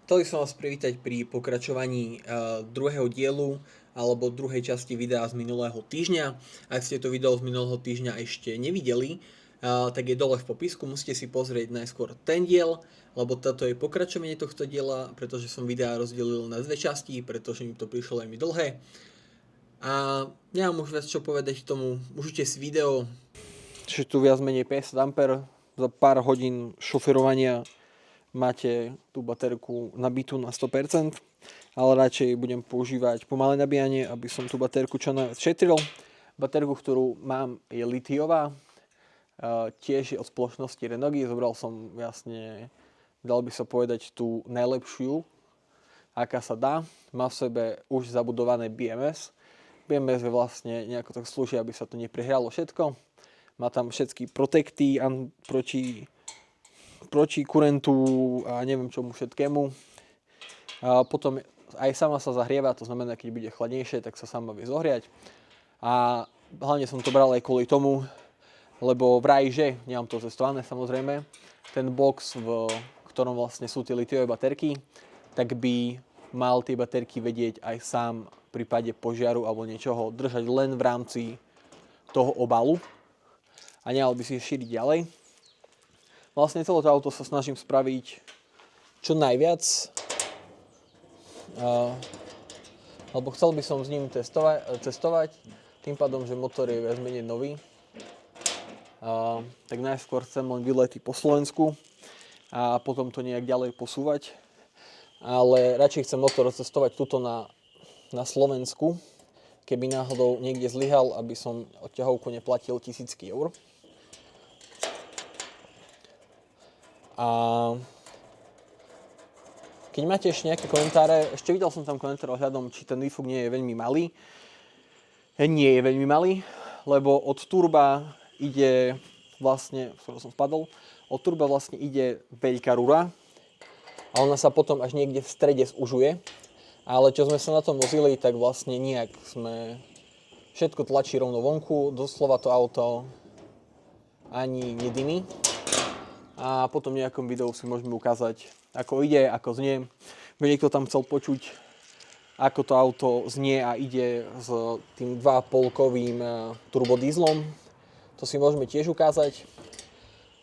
Chcel som vás privítať pri pokračovaní druhého dielu alebo druhej časti videa z minulého týždňa. Ak ste to video z minulého týždňa ešte nevideli, tak je dole v popisku, musíte si pozrieť najskôr ten diel, lebo toto je pokračovanie tohto diela, pretože som videa rozdelil na dve časti, pretože mi to prišlo veľmi dlhé. A nemám už viac čo povedať k tomu, užite si video. Čiže tu viac menej 50 A, za pár hodín šoferovania máte tú baterku nabitú na 100%, ale radšej budem používať pomalé nabíjanie, aby som tú baterku čo najviac šetril. Baterku, ktorú mám, je litiová, tiež je od spoločnosti Renogy. Zobral som jasne, dal by sa povedať, tú najlepšiu, aká sa dá. Má v sebe už zabudované BMS. BMS je vlastne nejako tak slúži, aby sa to neprehralo všetko. Má tam všetky protekty proti kurentu a neviem čomu všetkému. A potom aj sama sa zahrieva, to znamená, keď bude chladnejšie, tak sa sama vie zohriať. A hlavne som to bral aj kvôli tomu, lebo vraj, že nemám to testované samozrejme, ten box, v ktorom vlastne sú tie litiové baterky, tak by mal tie baterky vedieť aj sám v prípade požiaru alebo niečoho držať len v rámci toho obalu a nemal by si šíriť ďalej. Vlastne celé to auto sa snažím spraviť čo najviac, lebo chcel by som s ním cestovať, tým pádom, že motor je viac menej nový. Tak najskôr chcem len výlety po Slovensku a potom to nejak ďalej posúvať. Ale radšej chcem motor cestovať tuto na Slovensku, keby náhodou niekde zlyhal, aby som od ťahovku neplatil tisícky eur. A keď máte ešte nejaké komentáre, ešte videl som tam komentár ohľadom, či ten výfuk nie je veľmi malý. Nie je veľmi malý, lebo od turba ide vlastne, skoro som spadol, od turba vlastne ide veľká rúra a ona sa potom až niekde v strede zužuje. Ale čo sme sa na tom vozili, tak vlastne nijak sme všetko tlačí rovno vonku, doslova to auto ani nedymí. A potom v nejakom videu si môžeme ukázať, ako ide, ako znie. By niekto tam chcel počuť, ako to auto znie a ide s tým 2,5-kovým turbodízlom. To si môžeme tiež ukázať,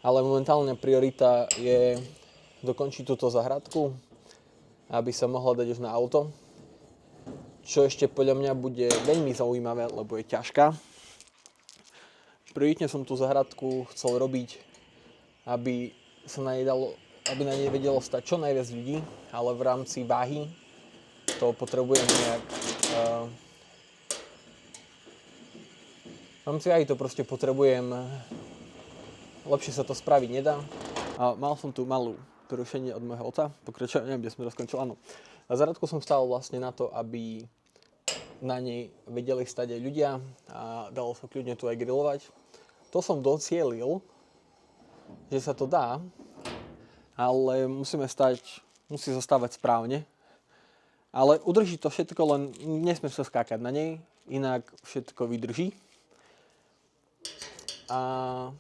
ale momentálna priorita je dokončiť túto zahradku, aby sa mohla dať už na auto. Čo ešte podľa mňa bude veľmi zaujímavé, lebo je ťažká. Prioritne som tú zahradku chcel robiť, aby na nej vedelo stať čo najviac ľudí, ale v rámci váhy to potrebujem nejak... V rámci váhy to proste potrebujem... Lepšie sa to spraviť nedá. A mal som tu malú prerušenie od môjho otca. Pokračujem, neviem, kde som to skončil. Áno. A zahradku som stál vlastne na to, aby na nej vedeli stať aj ľudia a dalo sa kľudne tu aj grilovať. To som docielil, že sa to dá, ale musí zostávať správne. Ale udrží to všetko, len nesmie sa skákať na nej, inak všetko vydrží. A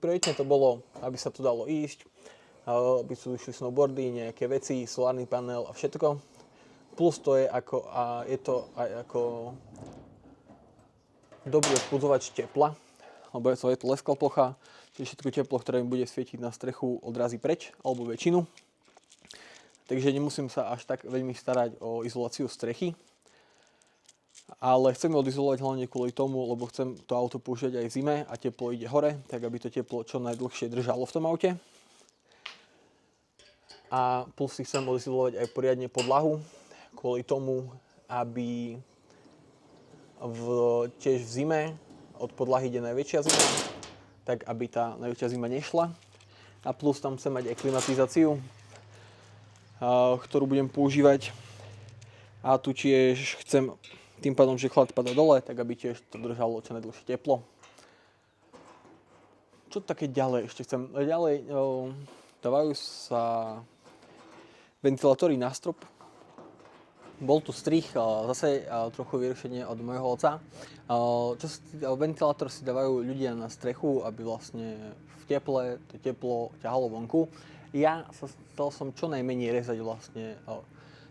prioritne to bolo, aby sa to dalo ísť, aby sú išli snowboardy, nejaké veci, solárny panel a všetko. Plus to je ako dobrý odpudzovač tepla, lebo je to lesklá plocha, čiže všetko teplo, ktoré mi bude svietiť na strechu, odrazí preč, alebo väčšinu. Takže nemusím sa až tak veľmi starať o izoláciu strechy. Ale chcem ho odizolovať hlavne kvôli tomu, lebo chcem to auto použiť aj v zime a teplo ide hore, tak aby to teplo čo najdlhšie držalo v tom aute. A plus si chcem odizolovať aj poriadne podlahu, kvôli tomu, aby tiež v zime od podlahy ide najväčšia zima, tak aby tá najväčšia zima nešla. A plus tam chcem mať aj klimatizáciu, ktorú budem používať. A tu tiež chcem, tým pádom, že chlad padá dole, tak aby tiež to držalo čo najdlhšie teplo. Čo také ďalej ešte chcem? Ďalej dávajú sa ventilátory na strop. Bol tu strih, zase trochu vyrušenie od môjho otca. Ventilátor si dávajú ľudia na strechu, aby vlastne v teple to teplo ťahalo vonku. Ja sa chcel som čo najmenej rezať vlastne.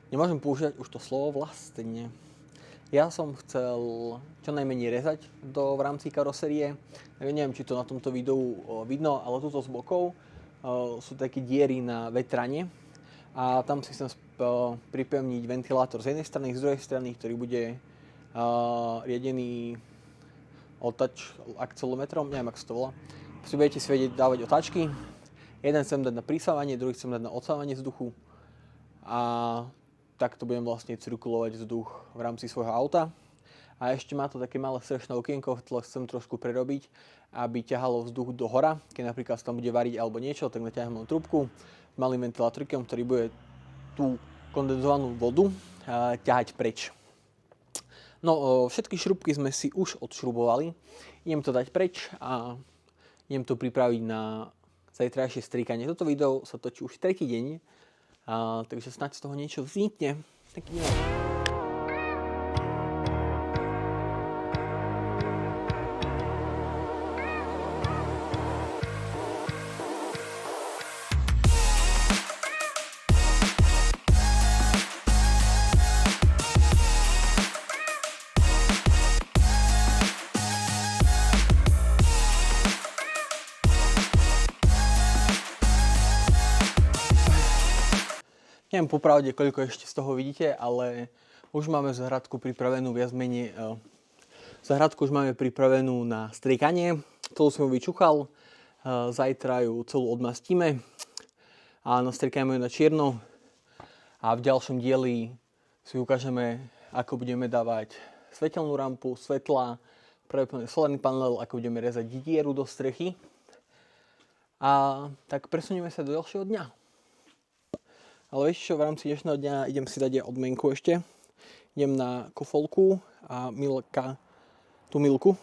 Nemôžem používať už to slovo vlastne. Ja som chcel čo najmenej rezať v rámci karosérie. Neviem, či to na tomto videu vidno, ale tuto z bokov sú také diery na vetranie. A tam si chcem pripevniť ventilátor z jednej strany, z druhej strany, ktorý bude riadený akcelometrom, neviem, ako sa to volá. Si budete si vedieť dávať otáčky. Jeden chcem dať na prísávanie, druhý chcem dať na odsávanie vzduchu. A takto budem vlastne cirkulovať vzduch v rámci svojho auta. A ešte má to také malé strešné okienko, ktoré chcem trošku prerobiť, aby ťahalo vzduch do hora. Keď napríklad sa tam bude variť alebo niečo, tak natiahnem trúbku s malým ventilátorkom, ktorý bude tú kondenzovanú vodu ťahať preč. No, všetky šrubky sme si už odšrubovali. Idem to dať preč a idem to pripraviť na zajtrajšie strikanie. Toto video sa točí už tretí deň, takže snáď z toho niečo vznikne. Taký deň. Neviem popravde, koľko ešte z toho vidíte, ale už máme záhradku pripravenú viac menej. Záhradku už máme pripravenú na striekanie. Celú som ju vyčúchal. Zajtra ju celú odmastíme a nastriekajme ju na čierno. A v ďalšom dieli si ukážeme, ako budeme dávať svetelnú rampu, svetla, pravdepodobne solárny panel, ako budeme rezať dieru do strechy. A tak presunieme sa do ďalšieho dňa. Ale vieš čo, v rámci dnešného dňa idem si dať odmenku ešte. Idem na kofolku a tú Milku,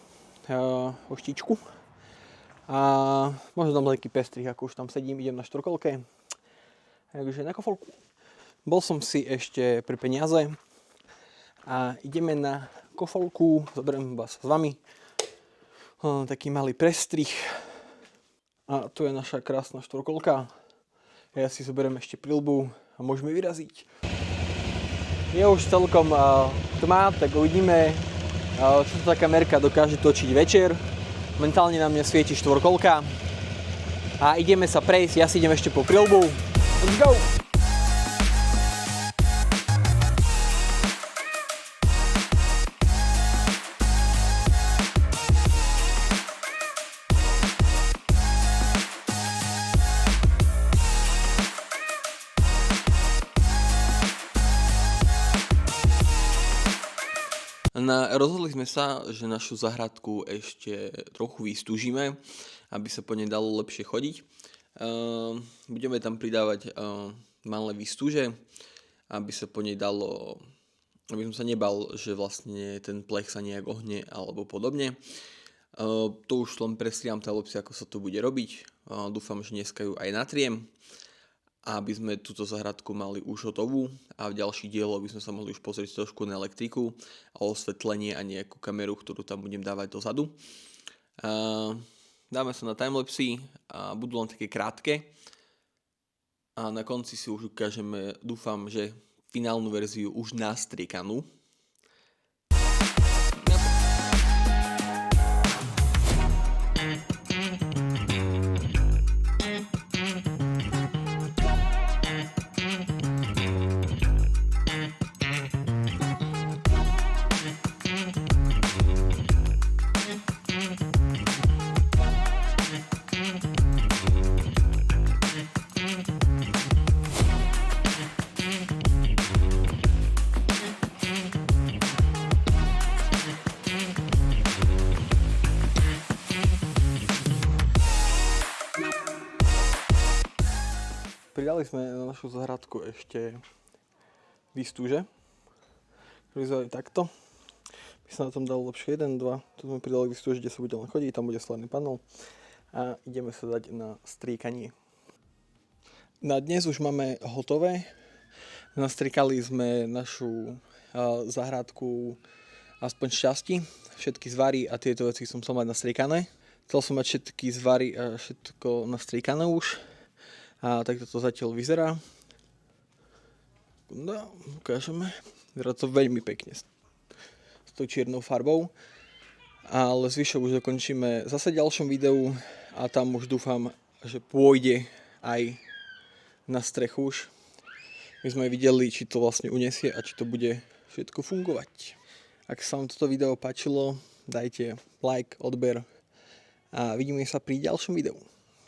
hoštičku. A možno dám taký pestrih, ako už tam sedím, idem na štvorkolke. Takže na kofolku. Bol som si ešte pri peniaze a ideme na kofolku, zoberiem vás s vami. Taký malý prestrih. A tu je naša krásna štvorkolka. Ja si zoberiem ešte prilbu a môžeme vyraziť. Je už celkom tma, tak uvidíme, čo tá kamerka dokáže točiť večer. Mentálne na mňa svieti štvorkolka. A ideme sa prejsť, ja si idem ešte po prilbu. Let's go! Rozhodli sme sa, že našu záhradku ešte trochu vystúžime, aby sa po nej dalo lepšie chodiť. Budeme tam pridávať malé výstuže, aby sa po nej dalo, aby som sa nebal, že vlastne ten plech sa nejak ohne alebo podobne. To už len prestriam telopsy, ako sa to bude robiť. Dúfam, že dneska ju aj natriem, aby sme túto záhradku mali už hotovú a v ďalší dielo by sme sa mohli už pozrieť trošku na elektriku a osvetlenie a nejakú kameru, ktorú tam budem dávať dozadu. Dáme sa na timelapsy a budú len také krátke a na konci si už ukážeme, dúfam, že finálnu verziu už nastriekanú. Pridali sme na našu záhradku ešte výstuže, ktoré vyzerajú takto. By sa na tom dalo lepšie 1, 2. Tu sme pridali výstuže, kde sa bude len chodiť, tam bude solárny panel. A ideme sa dať na striekanie. Na dnes už máme hotové. Nastriekali sme našu záhradku aspoň šťastí. Všetky zvary a tieto veci som mať nastriekané. Chcel som mať všetky zvary a všetko nastriekané už. A takto to zatiaľ vyzerá. Ukážeme. Vyzerá to veľmi pekne s tou čiernou farbou. Ale zvyšok už dokončíme zase v ďalšom videu a tam už dúfam, že pôjde aj na strechu už. My sme videli, či to vlastne uniesie a či to bude všetko fungovať. Ak sa vám toto video páčilo, dajte like, odber a vidíme sa pri ďalšom videu.